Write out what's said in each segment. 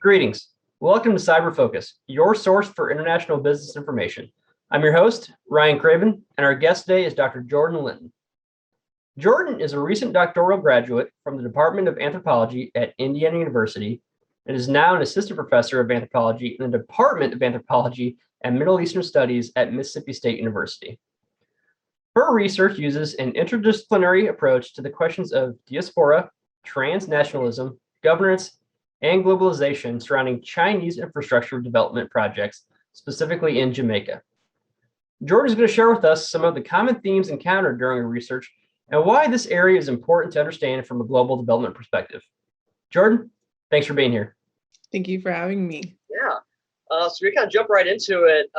Greetings. Welcome to Cyber Focus, your source for international business information. I'm your host, Ryan Craven, and our guest today is Dr. Jordan Lynton. Jordan is a recent doctoral graduate from the Department of Anthropology at Indiana University and is now an assistant professor of anthropology in the Department of Anthropology and Middle Eastern Studies at Mississippi State University. Her research uses an interdisciplinary approach to the questions of diaspora, transnationalism, governance, and globalization surrounding Chinese infrastructure development projects, specifically in Jamaica. Jordan is going to share with us some of the common themes encountered during her research and why this area is important to understand from a global development perspective. Jordan, thanks for being here. Thank you for having me. Yeah. So we kind of jump right into it.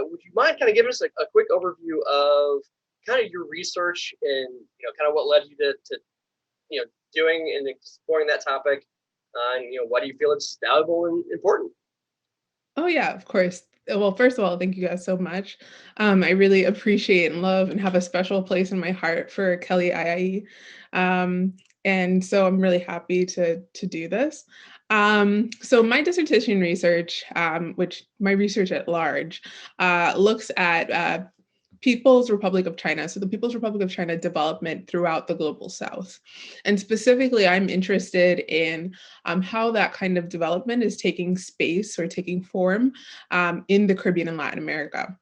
Would you mind kind of giving us a quick overview of kind of your research and kind of what led you to doing and exploring that topic? And why do you feel it's valuable and important? Oh yeah, of course. Well, first of all, thank you guys so much. I really appreciate and love and have a special place in my heart for Kelley IIE. And so I'm really happy to do this. So my dissertation research, which my research at large, looks at People's Republic of China. So the People's Republic of China development throughout the global South. And specifically, I'm interested in how that kind of development is taking space or taking form in the Caribbean and Latin America.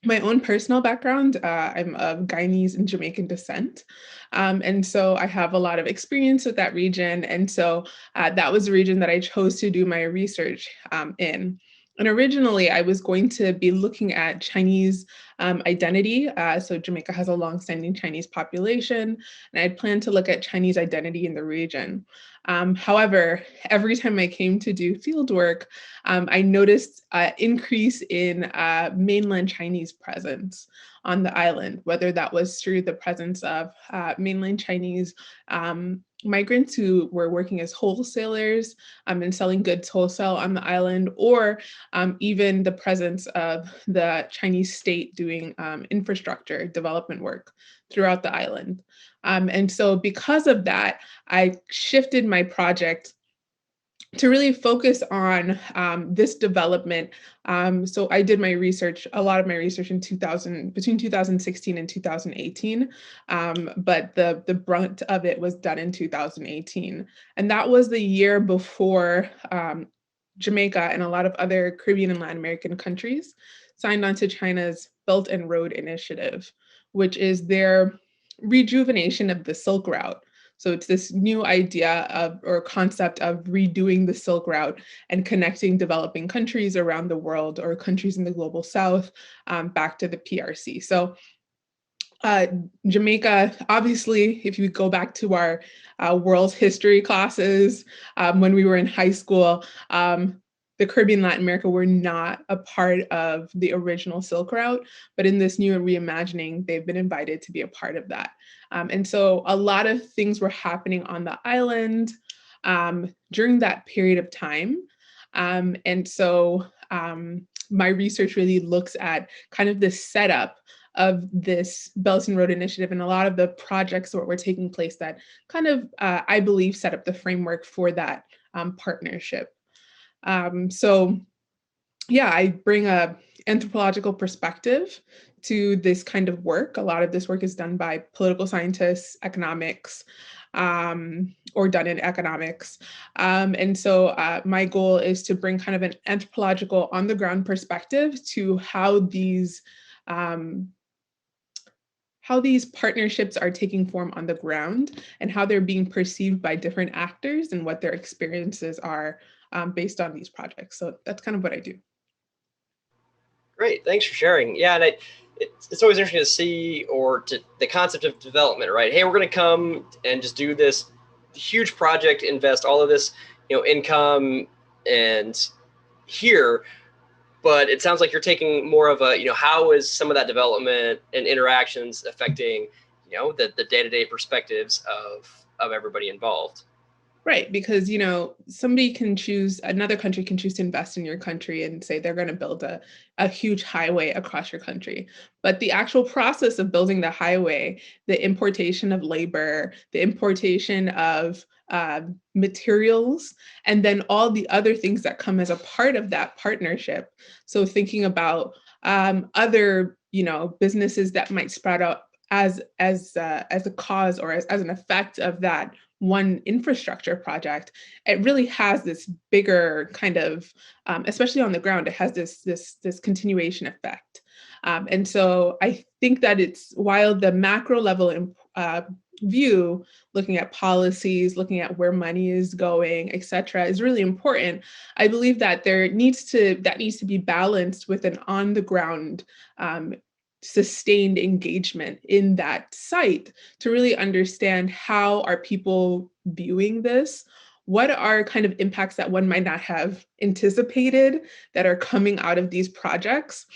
My own personal background, I'm of Guyanese and Jamaican descent. And so I have a lot of experience with that region. And so that was the region that I chose to do my research in. And originally, I was going to be looking at Chinese identity. So Jamaica has a longstanding Chinese population, and I had planned to look at Chinese identity in the region. However, every time I came to do field work, I noticed an increase in mainland Chinese presence on the island, whether that was through the presence of mainland Chinese migrants who were working as wholesalers and selling goods wholesale on the island, or even the presence of the Chinese state doing infrastructure development work throughout the island. And so because of that, I shifted my project to really focus on this development. So I did my research, a lot of my research in between 2016 and 2018, but the brunt of it was done in 2018. And that was the year before Jamaica and a lot of other Caribbean and Latin American countries signed on to China's Belt and Road Initiative, which is their rejuvenation of the Silk Route. So it's this new idea of or concept of redoing the Silk Route and connecting developing countries around the world or countries in the global South back to the PRC. So Jamaica, obviously, if you go back to our world history classes when we were in high school, the Caribbean, Latin America were not a part of the original Silk Route, but in this new reimagining, they've been invited to be a part of that. And so a lot of things were happening on the island during that period of time. And so my research really looks at kind of the setup of this Belt and Road Initiative and a lot of the projects that were taking place that kind of, I believe, set up the framework for that partnership. So yeah, I bring a anthropological perspective to this kind of work. A lot of this work is done by political scientists, economics, or done in economics. And so my goal is to bring kind of an anthropological on the ground perspective to how these partnerships are taking form on the ground and how they're being perceived by different actors and what their experiences are based on these projects. So that's kind of what I do. Great, thanks for sharing. Yeah, and it's always interesting to see the concept of development, right? Hey, we're going to come and just do this huge project, invest all of this, income and here, but it sounds like you're taking more of a, how is some of that development and interactions affecting, the day-to-day perspectives of everybody involved. Right, because another country can choose to invest in your country and say they're going to build a huge highway across your country. But the actual process of building the highway, the importation of labor, the importation of materials, and then all the other things that come as a part of that partnership. So thinking about other, businesses that might sprout out as a cause or as an effect of that one infrastructure project, it really has this bigger kind of, especially on the ground, it has this continuation effect. And so I think that it's, while the macro level view, looking at policies, looking at where money is going, et cetera, is really important. I believe that that needs to be balanced with an on the ground sustained engagement in that site to really understand how are people viewing this, what are kind of impacts that one might not have anticipated that are coming out of these projects.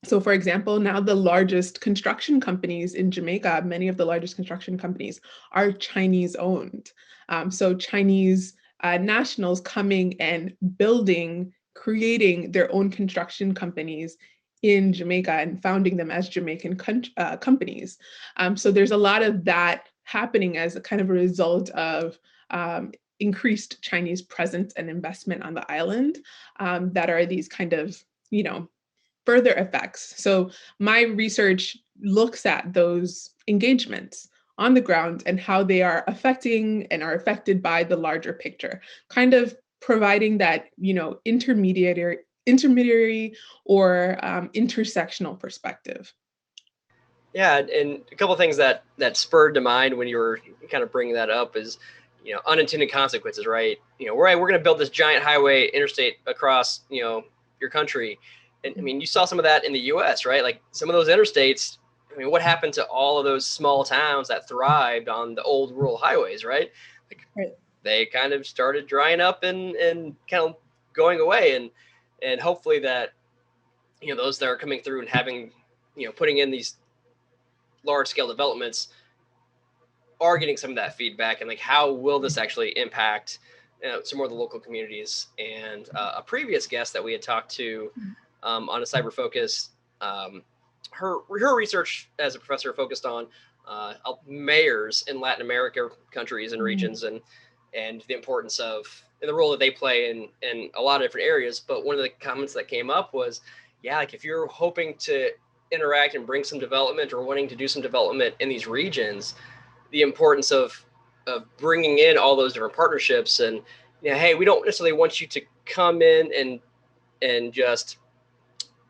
So for example, now the largest construction companies in Jamaica, many of the largest construction companies are Chinese owned. So Chinese nationals coming and creating their own construction companies in Jamaica and founding them as Jamaican companies. So there's a lot of that happening as a kind of a result of increased Chinese presence and investment on the island, that are these kind of, further effects. So my research looks at those engagements on the ground and how they are affecting and are affected by the larger picture, kind of providing that, intermediary or intersectional perspective. Yeah, and a couple of things that spurred to mind when you were kind of bringing that up is, unintended consequences, right? We're going to build this giant highway interstate across, your country. And I mean, you saw some of that in the US, right? Like some of those interstates, I mean, what happened to all of those small towns that thrived on the old rural highways, right? Right. They kind of started drying up and kind of going away. And hopefully that, those that are coming through and having, putting in these large scale developments are getting some of that feedback, and like, how will this actually impact some more of the local communities? And a previous guest that we had talked to on a cyber focus, her research as a professor focused on mayors in Latin America countries and regions, and the importance of and the role that they play in a lot of different areas. But one of the comments that came up was, yeah, like if you're hoping to interact and bring some development or wanting to do some development in these regions, the importance of bringing in all those different partnerships. And hey, we don't necessarily want you to come in and just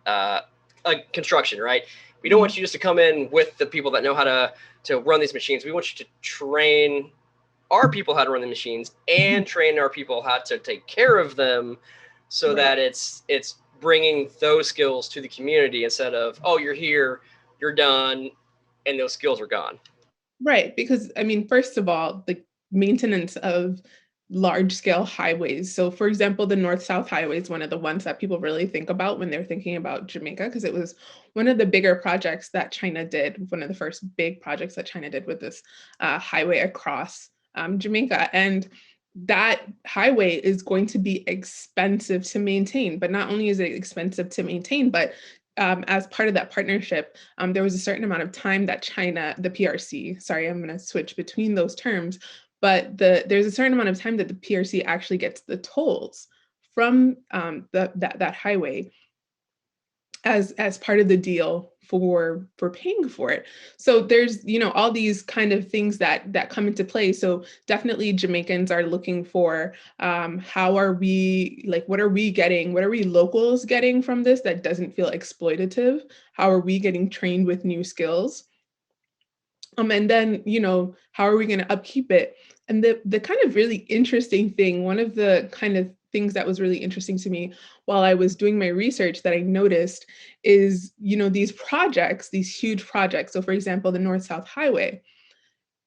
like construction, right? We don't want you just to come in with the people that know how to run these machines. We want you to train our people how to run the machines and train our people how to take care of them, so that it's bringing those skills to the community instead of, oh, you're here, you're done, and those skills are gone. Right, because I mean, first of all, the maintenance of large scale highways. So for example, the North-South Highway is one of the ones that people really think about when they're thinking about Jamaica, because it was one of the bigger projects that China did, one of the first big projects that China did with this highway across Jamaica. And that highway is going to be expensive to maintain, but not only is it expensive to maintain, but as part of that partnership, there was a certain amount of time that China, the PRC, sorry, I'm going to switch between those terms, but there's a certain amount of time that the PRC actually gets the tolls from that highway as part of the deal for paying for it. So there's all these kind of things that come into play. So definitely Jamaicans are looking for how are we, like, what are we getting, what are we locals getting from this that doesn't feel exploitative? How are we getting trained with new skills? And then, how are we going to upkeep it? And the kind of really interesting thing, one of the kind of things that was really interesting to me while I was doing my research that I noticed is, these projects, these huge projects. So for example, the North-South Highway,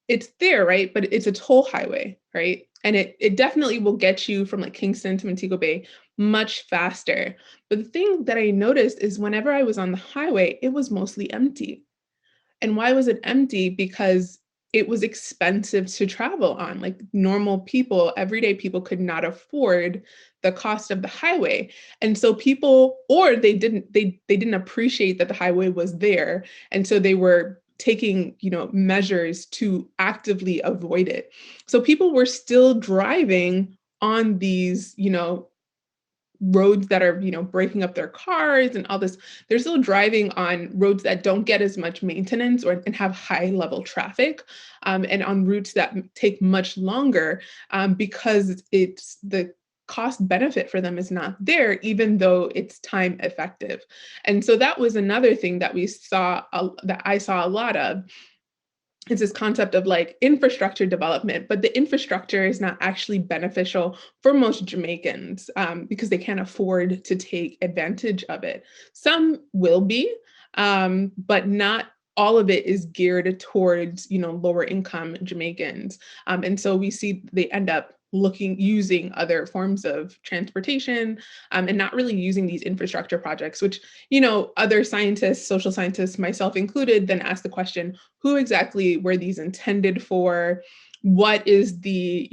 it's there, right? But it's a toll highway, right? And it definitely will get you from like Kingston to Montego Bay much faster. But the thing that I noticed is whenever I was on the highway, it was mostly empty. And why was it empty? Because it was expensive to travel on. Like normal people, everyday people could not afford the cost of the highway. And so people, or they didn't appreciate that the highway was there. And so they were taking, measures to actively avoid it. So people were still driving on these, roads that are, breaking up their cars and all this. They're still driving on roads that don't get as much maintenance and have high level traffic, and on routes that take much longer, because it's the cost benefit for them is not there, even though it's time effective. And so that was another thing that that I saw a lot of, is this concept of like infrastructure development, but the infrastructure is not actually beneficial for most Jamaicans, because they can't afford to take advantage of it. Some will be, but not all of it is geared towards, lower income Jamaicans. And so we see they end up using other forms of transportation, and not really using these infrastructure projects, which, other scientists, social scientists, myself included, then ask the question, who exactly were these intended for? What is the,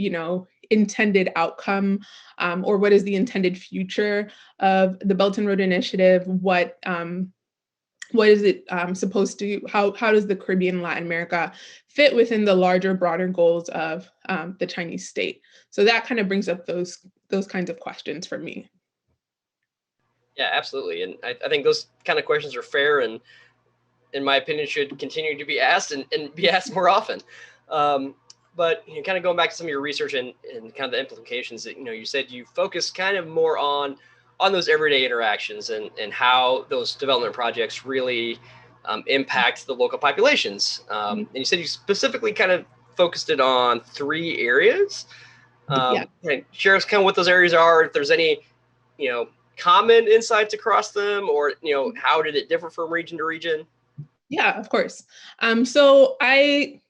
intended outcome, or what is the intended future of the Belt and Road Initiative? What is it supposed to, how does the Caribbean, Latin America fit within the larger, broader goals of the Chinese state? So that kind of brings up those kinds of questions for me. Yeah, absolutely. And I think those kind of questions are fair, and in my opinion, should continue to be asked and be asked more often. But kind of going back to some of your research and kind of the implications that, you said you focus kind of more on those everyday interactions and how those development projects really impact the local populations. And you said you specifically kind of focused it on 3 areas. Can you share us kind of what those areas are, if there's any, common insights across them, or, how did it differ from region to region? Yeah, of course. So I,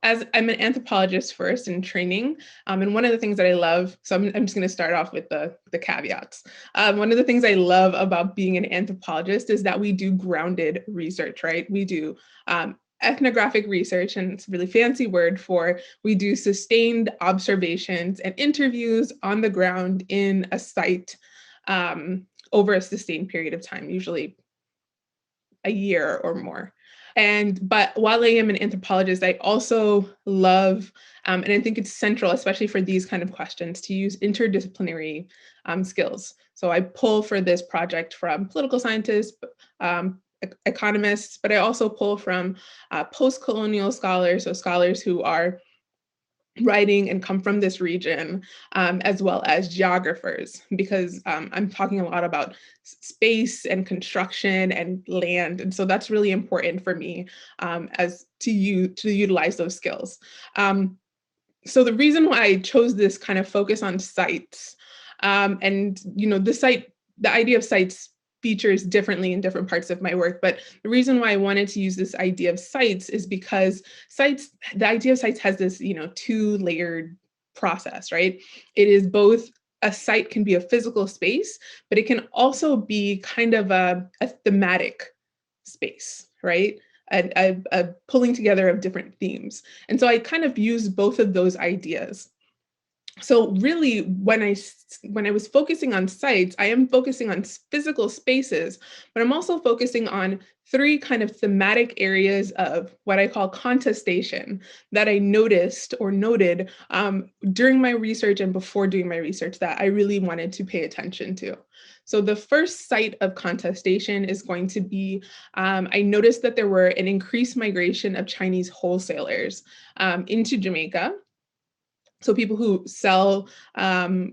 as I'm an anthropologist first in training, and one of the things that I love, so I'm just going to start off with the caveats. One of the things I love about being an anthropologist is that we do grounded research, right? We do ethnographic research, and it's a really fancy word for, we do sustained observations and interviews on the ground in a site, over a sustained period of time, usually a year or more. But while I am an anthropologist, I also love, and I think it's central, especially for these kind of questions, to use interdisciplinary skills. So I pull for this project from political scientists, economists, but I also pull from postcolonial scholars, so scholars who are writing and come from this region, as well as geographers, because I'm talking a lot about space and construction and land. And so that's really important for me, as to utilize those skills. So the reason why I chose this kind of focus on sites, and the idea of sites features differently in different parts of my work. But the reason why I wanted to use this idea of sites is because the idea of sites has this, 2-layered process, right? It is both, a site can be a physical space, but it can also be kind of a thematic space, right? A pulling together of different themes. And so I kind of use both of those ideas. So really, when I was focusing on sites, I am focusing on physical spaces, but I'm also focusing on 3 kind of thematic areas of what I call contestation that I noticed or noted during my research and before doing my research that I really wanted to pay attention to. So the first site of contestation is going to be, I noticed that there were an increased migration of Chinese wholesalers into Jamaica. So people who sell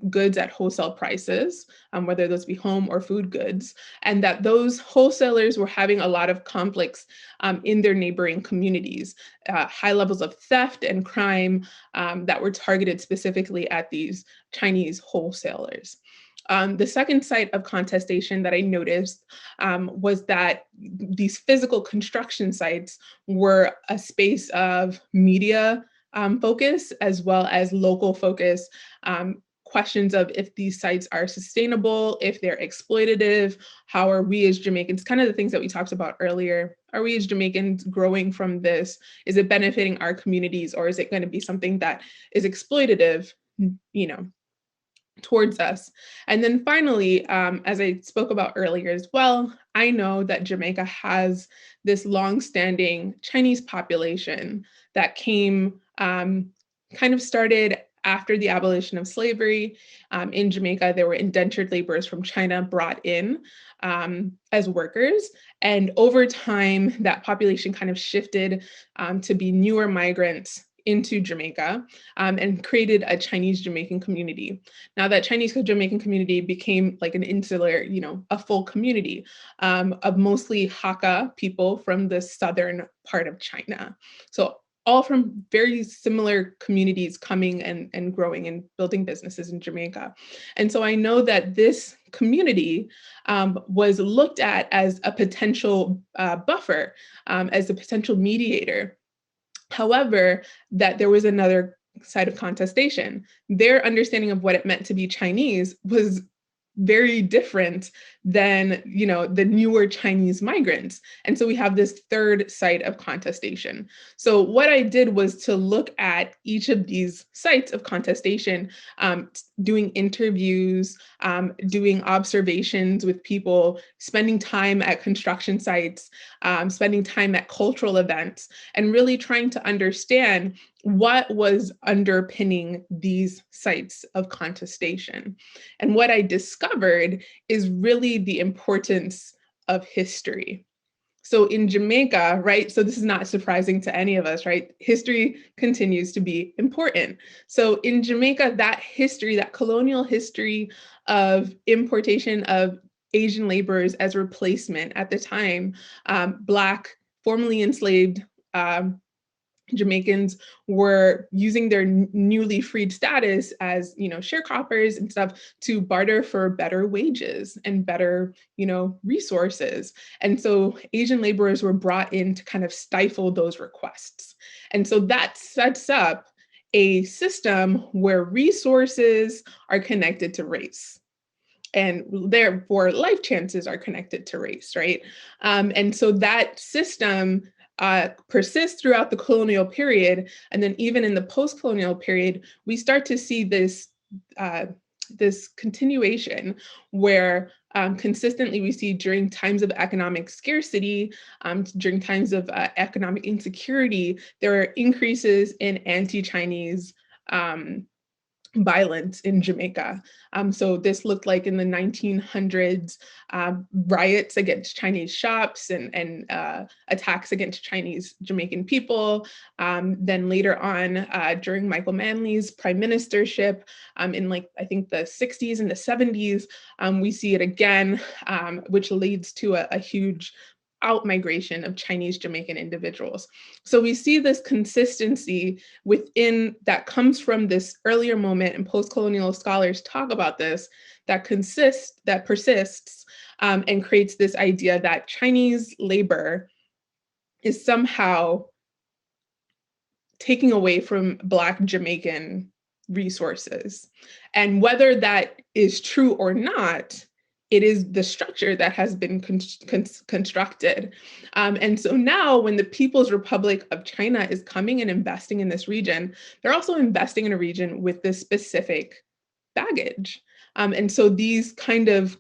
goods at wholesale prices, whether those be home or food goods, and that those wholesalers were having a lot of conflicts in their neighboring communities, high levels of theft and crime that were targeted specifically at these Chinese wholesalers. The second site of contestation that I noticed was that these physical construction sites were a space of media focus, as well as local focus, questions of if these sites are sustainable, if they're exploitative, how are we as Jamaicans, kind of the things that we talked about earlier are we as Jamaicans growing from this? Is it benefiting our communities, or is it going to be something that is exploitative, towards us? And then finally, as I spoke about earlier as well, I know that Jamaica has this longstanding Chinese population that came, kind of started after the abolition of slavery. In Jamaica, there were indentured laborers from China brought in as workers. And over time, that population kind of shifted to be newer migrants into Jamaica, and created a Chinese Jamaican community. Now that Chinese Jamaican community became like an insular, a full community of mostly Hakka people from the southern part of China. So all from very similar communities coming and growing and building businesses in Jamaica. And so I know that this community was looked at as a potential buffer, as a potential mediator. However, that there was another side of contestation. Their understanding of what it meant to be Chinese was very different than, the newer Chinese migrants. And so we have this third site of contestation. So what I did was to look at each of these sites of contestation, doing interviews, doing observations with people, spending time at construction sites, spending time at cultural events, and really trying to understand what was underpinning these sites of contestation. And what I discovered is really the importance of history. So in Jamaica, right, so this is not surprising to any of us, right? History continues to be important. So in Jamaica, that history, that colonial history of importation of Asian laborers as replacement at the time, Black, formerly enslaved Jamaicans were using their newly freed status as, sharecroppers and stuff to barter for better wages and better, resources. And so Asian laborers were brought in to kind of stifle those requests. And so that sets up a system where resources are connected to race. And therefore, life chances are connected to race, right? And so that system persists throughout the colonial period. And then even in the post-colonial period, we start to see this, this continuation where consistently we see during times of economic scarcity, during times of economic insecurity, there are increases in anti-Chinese violence in Jamaica. So this looked like in the 1900s, riots against Chinese shops and attacks against Chinese Jamaican people. Then later on, during Michael Manley's prime ministership, in I think the 60s and the 70s, we see it again, which leads to a huge out-migration of Chinese Jamaican individuals. So we see this consistency within that comes from this earlier moment, and post-colonial scholars talk about this, that persists, and creates this idea that Chinese labor is somehow taking away from Black Jamaican resources. And whether that is true or not, it is the structure that has been constructed. And so now when the People's Republic of China is coming and investing in this region, they're also investing in a region with this specific baggage. And so these kind of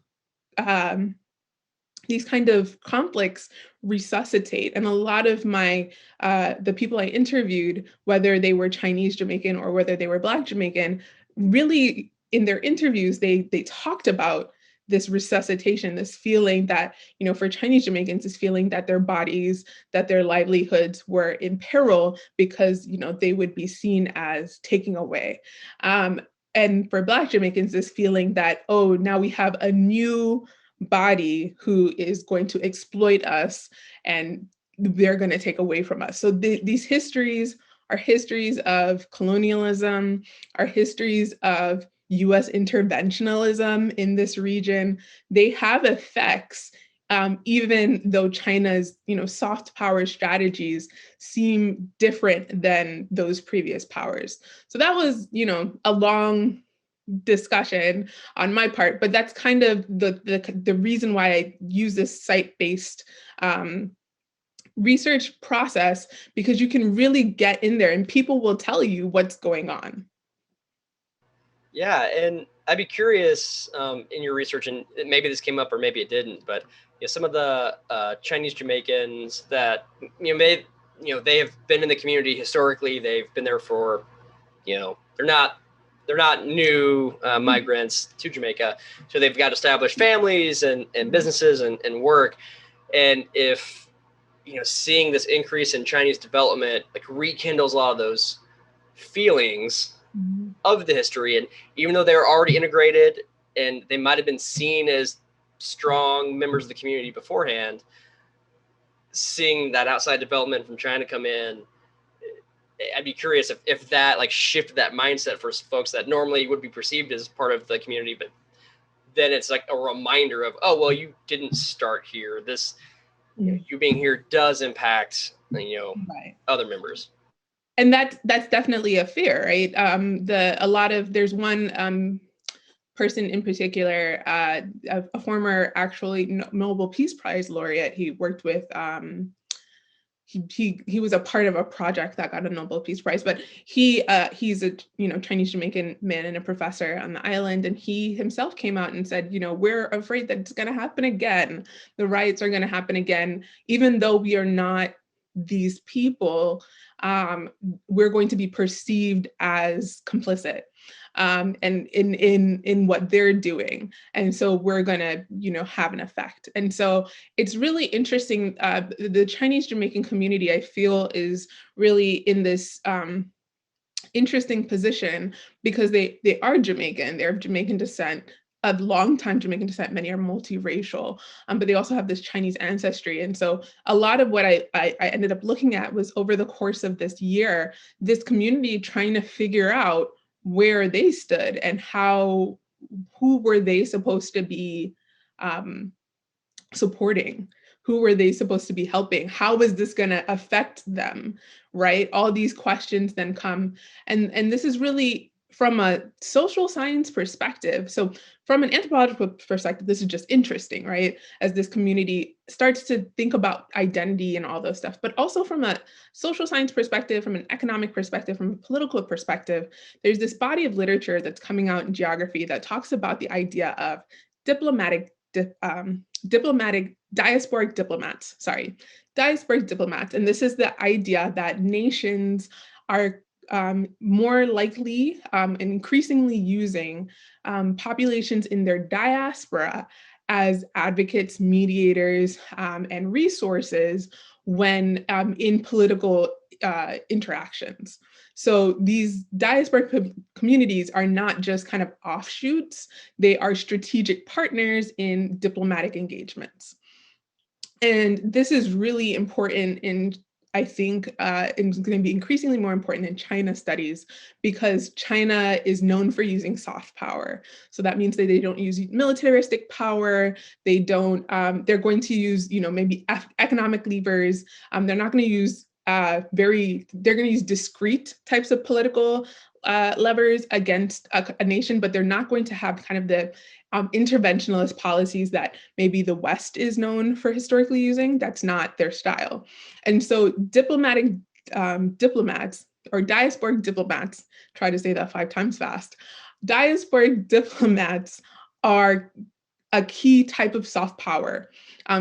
conflicts resuscitate. And a lot of the people I interviewed, whether they were Chinese Jamaican or whether they were Black Jamaican, really in their interviews, they talked about this resuscitation, this feeling that, for Chinese Jamaicans, this feeling that their bodies, that their livelihoods were in peril because, they would be seen as taking away. And for Black Jamaicans, this feeling that, oh, now we have a new body who is going to exploit us and they're going to take away from us. So these histories are histories of colonialism, are histories of US interventionism in this region. They have effects, even though China's, soft power strategies seem different than those previous powers. So that was, a long discussion on my part, but that's kind of the reason why I use this site-based research process because you can really get in there and people will tell you what's going on. Yeah, and I'd be curious in your research, and maybe this came up or maybe it didn't, but some of the Chinese Jamaicans that they have been in the community historically. They've been there for they're not new migrants to Jamaica, so they've got established families and businesses and work. And if seeing this increase in Chinese development like rekindles a lot of those feelings of the history, and even though they were already integrated and they might have been seen as strong members of the community beforehand, seeing that outside development from China come in, I'd be curious if that like shifted that mindset for folks that normally would be perceived as part of the community, but then it's like a reminder of, oh, well, you didn't start here. This, you being here does impact, right. other members. And that's definitely a fear, right? There's one person in particular, a former actually Nobel Peace Prize laureate. He worked with, he was a part of a project that got a Nobel Peace Prize, but he's a Chinese Jamaican man and a professor on the island, and he himself came out and said, we're afraid that it's going to happen again. The riots are going to happen again, even though we are not these people. We're going to be perceived as complicit and in what they're doing, and so we're gonna have an effect. And so it's really interesting. The Chinese Jamaican community, I feel, is really in this interesting position because they are Jamaican. They're of Jamaican descent, of long-time Jamaican descent. Many are multiracial, but they also have this Chinese ancestry. And so a lot of what I ended up looking at was over the course of this year, this community trying to figure out where they stood and who were they supposed to be supporting? Who were they supposed to be helping? How was this going to affect them, right? All these questions then come. And this is really from a social science perspective. So from an anthropological perspective, this is just interesting, right? As this community starts to think about identity and all those stuff, but also from a social science perspective, from an economic perspective, from a political perspective, there's this body of literature that's coming out in geography that talks about the idea of diasporic diplomats. And this is the idea that nations are more likely and increasingly using populations in their diaspora as advocates, mediators, and resources when in political interactions. So these diasporic communities are not just kind of offshoots, they are strategic partners in diplomatic engagements. And this is really important I think it's going to be increasingly more important in China studies because China is known for using soft power. So that means that they don't use militaristic power. They don't, they're going to use, maybe economic levers. They're not going to use they're going to use discrete types of political levers against a nation, but they're not going to have kind of the interventionist policies that maybe the West is known for historically using. That's not their style. And so diplomats or diasporic diplomats, try to say that 5 times fast, diasporic diplomats are a key type of soft power.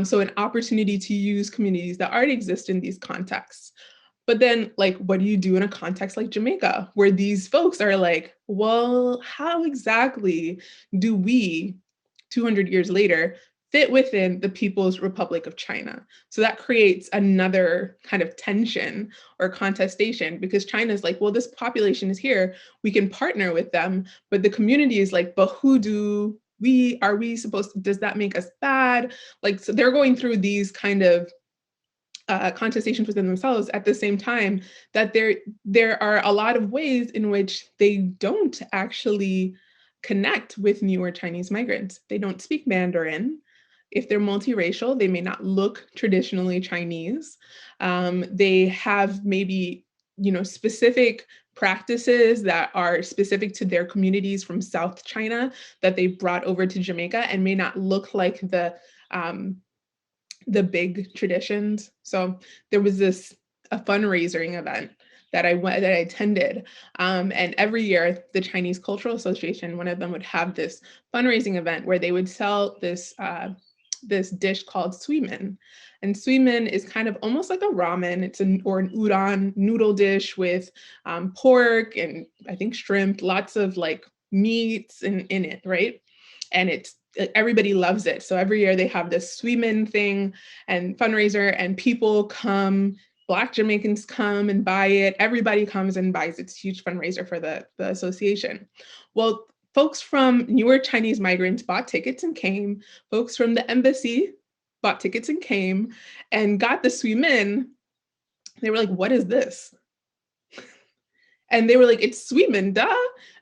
So an opportunity to use communities that already exist in these contexts. But then, like, what do you do in a context like Jamaica, where these folks are like, well, how exactly do we, 200 years later, fit within the People's Republic of China? So that creates another kind of tension or contestation because China's like, well, this population is here, we can partner with them, but the community is like, but are we supposed to, does that make us bad? Like, so they're going through these kind of contestations within themselves at the same time that there are a lot of ways in which they don't actually connect with newer Chinese migrants. They don't speak Mandarin. If they're multiracial, they may not look traditionally Chinese. They have maybe, specific practices that are specific to their communities from South China that they brought over to Jamaica and may not look like the the big traditions. So there was a fundraising event that I attended. And every year, the Chinese Cultural Association, one of them would have this fundraising event where they would sell this dish called suimen. And suimen is kind of almost like a ramen. It's an udon noodle dish with pork and I think shrimp, lots of like meats in it, right? And everybody loves it. So every year they have this suimen thing and fundraiser, and people come. Black Jamaicans come and buy it. Everybody comes and buys it. It's a huge fundraiser for the association. Well, folks from newer Chinese migrants bought tickets and came. Folks from the embassy bought tickets and came and got the suimen. They were like, what is this? And they were like, it's suimen, duh.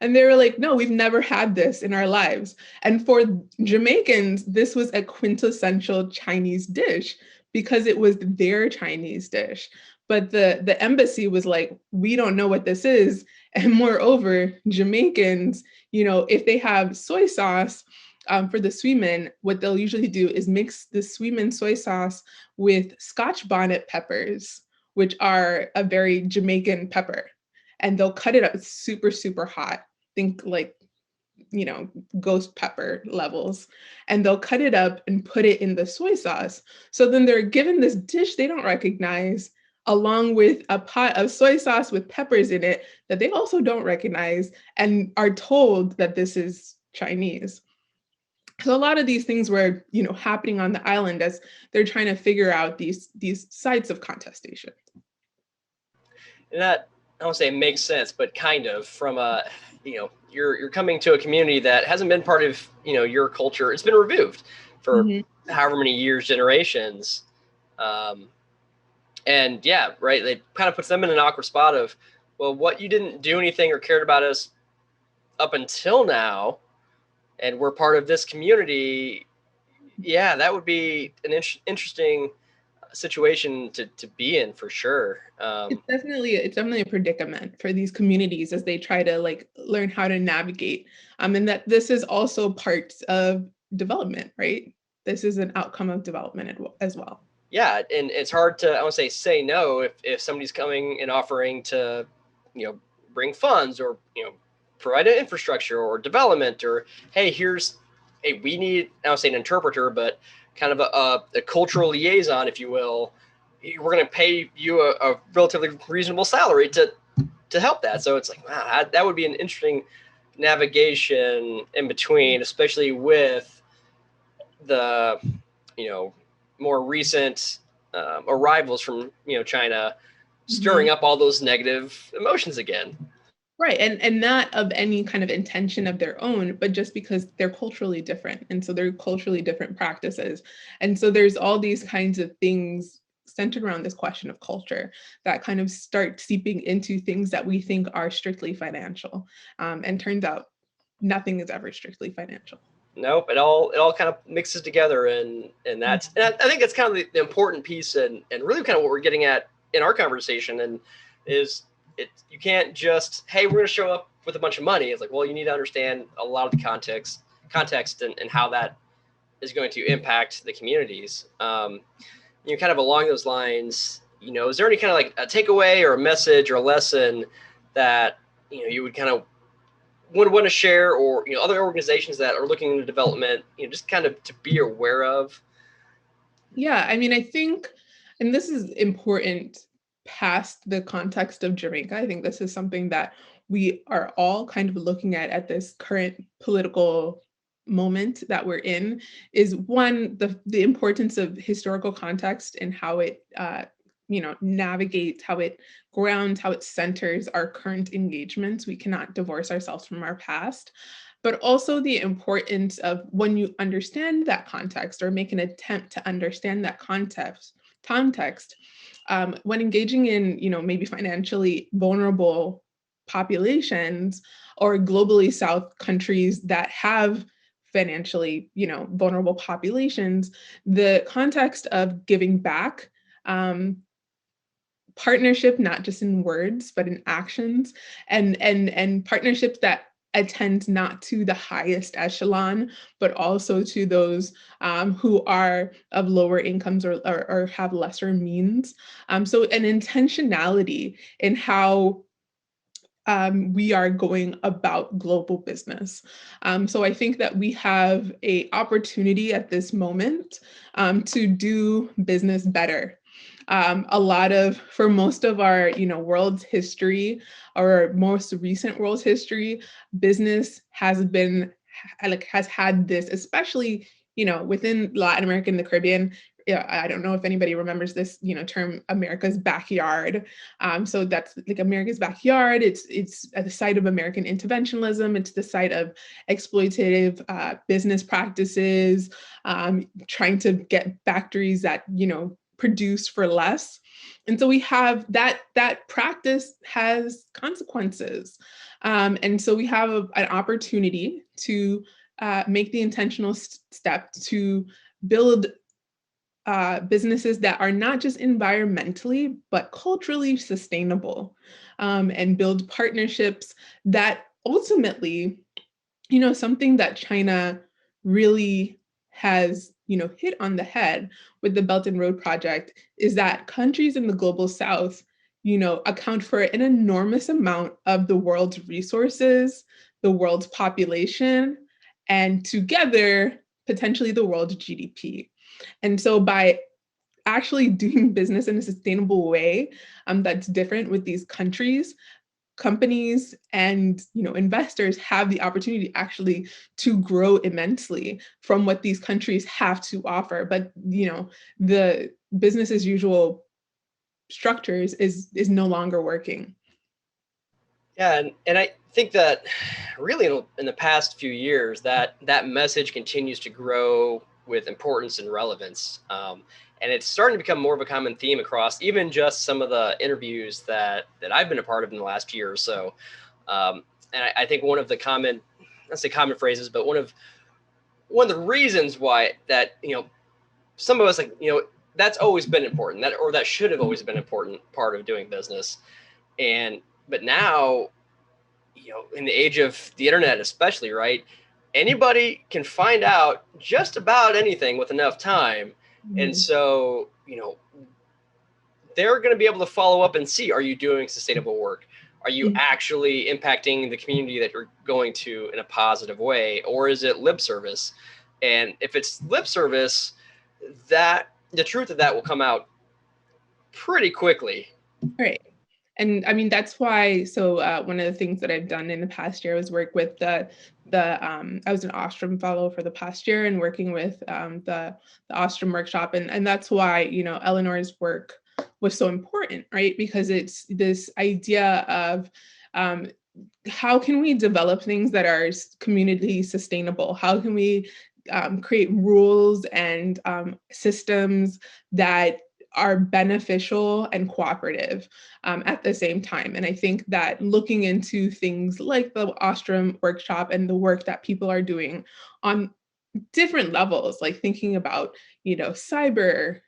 And they were like, no, we've never had this in our lives. And for Jamaicans, this was a quintessential Chinese dish because it was their Chinese dish. But the embassy was like, we don't know what this is. And moreover, Jamaicans, if they have soy sauce for the suimen, what they'll usually do is mix the suimen soy sauce with Scotch bonnet peppers, which are a very Jamaican pepper. And they'll cut it up super, super hot. Think like, ghost pepper levels. And they'll cut it up and put it in the soy sauce. So then they're given this dish they don't recognize, along with a pot of soy sauce with peppers in it that they also don't recognize, and are told that this is Chinese. So a lot of these things were, happening on the island as they're trying to figure out these sites of contestation. And that, I don't say it makes sense, but kind of from you're coming to a community that hasn't been part of, your culture. It's been removed for however many years, generations. And yeah, right. It kind of puts them in an awkward spot of, well, what, you didn't do anything or cared about us up until now, and we're part of this community. Yeah, that would be an interesting situation to be in for sure. It's definitely a predicament for these communities as they try to learn how to navigate. And that this is also parts of development, right? This is an outcome of development as well. Yeah, and it's hard to, I want to say no if somebody's coming and offering to, bring funds or provide an infrastructure or development, or hey, we need, I don't say an interpreter, but kind of a cultural liaison, if you will. We're going to pay you a relatively reasonable salary to help that. So it's like, wow, that would be an interesting navigation in between, especially with the, more recent arrivals from, China, stirring up all those negative emotions again. Right. And not of any kind of intention of their own, but just because they're culturally different. And so they're culturally different practices. And so there's all these kinds of things centered around this question of culture that kind of start seeping into things that we think are strictly financial. And turns out nothing is ever strictly financial. Nope. It all kind of mixes together. And I think that's kind of the important piece and really kind of what we're getting at in our conversation, and is you can't just, hey, we're going to show up with a bunch of money. It's like, well, you need to understand a lot of the context and how that is going to impact the communities. Kind of along those lines, is there any kind of like a takeaway or a message or a lesson that, you would kind of would want to share, or, other organizations that are looking into development, just kind of to be aware of? Yeah, I mean, I think, and this is important past the context of Jamaica. I think this is something that we are all kind of looking at this current political moment that we're in, is one, the importance of historical context and how it navigates, how it grounds, how it centers our current engagements. We cannot divorce ourselves from our past. But also the importance of, when you understand that context or make an attempt to understand that context, when engaging in, maybe financially vulnerable populations or globally South countries that have financially, vulnerable populations, the context of giving back, partnership, not just in words, but in actions, and partnerships that attend not to the highest echelon, but also to those who are of lower incomes or have lesser means. So an intentionality in how we are going about global business. So I think that we have an opportunity at this moment to do business better. For most of our, world's history, or most recent world's history, business has had this, especially, within Latin America and the Caribbean. Yeah, I don't know if anybody remembers this, term America's backyard. So that's like America's backyard. It's at the site of American interventionism. It's the site of exploitative business practices, trying to get factories that, produce for less. And so we have that practice has consequences. And so we have an opportunity to make the intentional step to build businesses that are not just environmentally, but culturally sustainable, and build partnerships that ultimately, something that China really has, hit on the head with the Belt and Road Project is that countries in the global South, account for an enormous amount of the world's resources, the world's population, and together, potentially the world's GDP. And so by actually doing business in a sustainable way that's different with these countries, companies and investors have the opportunity actually to grow immensely from what these countries have to offer. But the business as usual structures is no longer working. Yeah, and I think that really in the past few years that message continues to grow with importance and relevance. And it's starting to become more of a common theme across even just some of the interviews that I've been a part of in the last year or so. And I think one of the common, let's say common phrases, but one of the reasons why that, some of us that's always been important, that should have always been an important part of doing business. But now, in the age of the internet, especially, right? Anybody can find out just about anything with enough time. Mm-hmm. And so, they're going to be able to follow up and see, are you doing sustainable work? Are you actually impacting the community that you're going to in a positive way? Or is it lip service? And if it's lip service, that the truth of that will come out pretty quickly. Right. And I mean, that's why, so one of the things that I've done in the past year was work with I was an Ostrom fellow for the past year and working with the Ostrom workshop. And that's why, Eleanor's work was so important, right? Because it's this idea of how can we develop things that are community sustainable? How can we create rules and systems that are beneficial and cooperative at the same time? And I think that looking into things like the Ostrom workshop and the work that people are doing on different levels, like thinking about, cyber,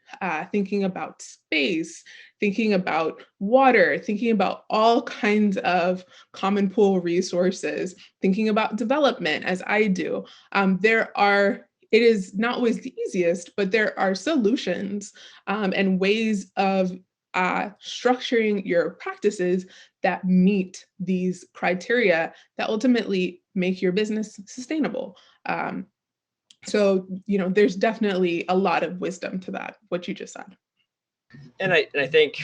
thinking about space, thinking about water, thinking about all kinds of common pool resources, thinking about development as I do, it is not always the easiest, but there are solutions and ways of structuring your practices that meet these criteria that ultimately make your business sustainable. So, there's definitely a lot of wisdom to that, what you just said. And I think,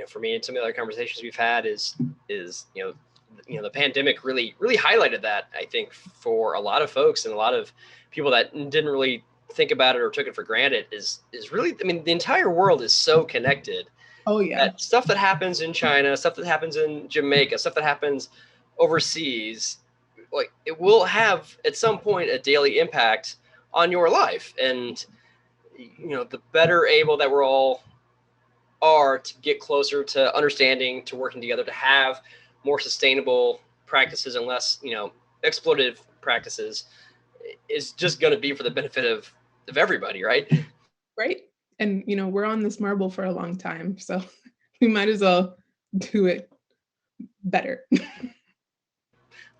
for me and some of the other conversations we've had is the pandemic really highlighted that, I think, for a lot of folks and a lot of people that didn't really think about it or took it for granted is really, I mean, the entire world is so connected. Oh yeah. That stuff that happens in China, stuff that happens in Jamaica, stuff that happens overseas, like it will have at some point a daily impact on your life. And, the better able that we're all are to get closer to understanding, to working together, to have more sustainable practices and less, exploitative practices is just going to be for the benefit of everybody. Right. Right. And, we're on this marble for a long time, so we might as well do it better.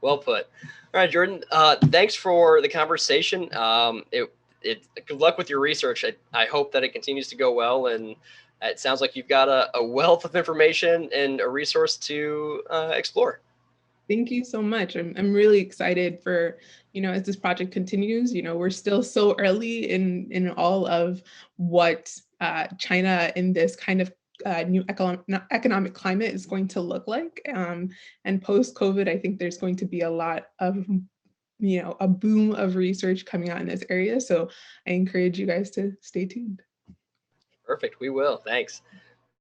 Well put. All right, Jordan. Thanks for the conversation. Good luck with your research. I hope that it continues to go well, and it sounds like you've got a wealth of information and a resource to explore. Thank you so much. I'm really excited for, as this project continues. We're still so early in all of what China in this kind of new economic climate is going to look like. And post-COVID, I think there's going to be a lot of, a boom of research coming out in this area. So I encourage you guys to stay tuned. Perfect. We will. Thanks.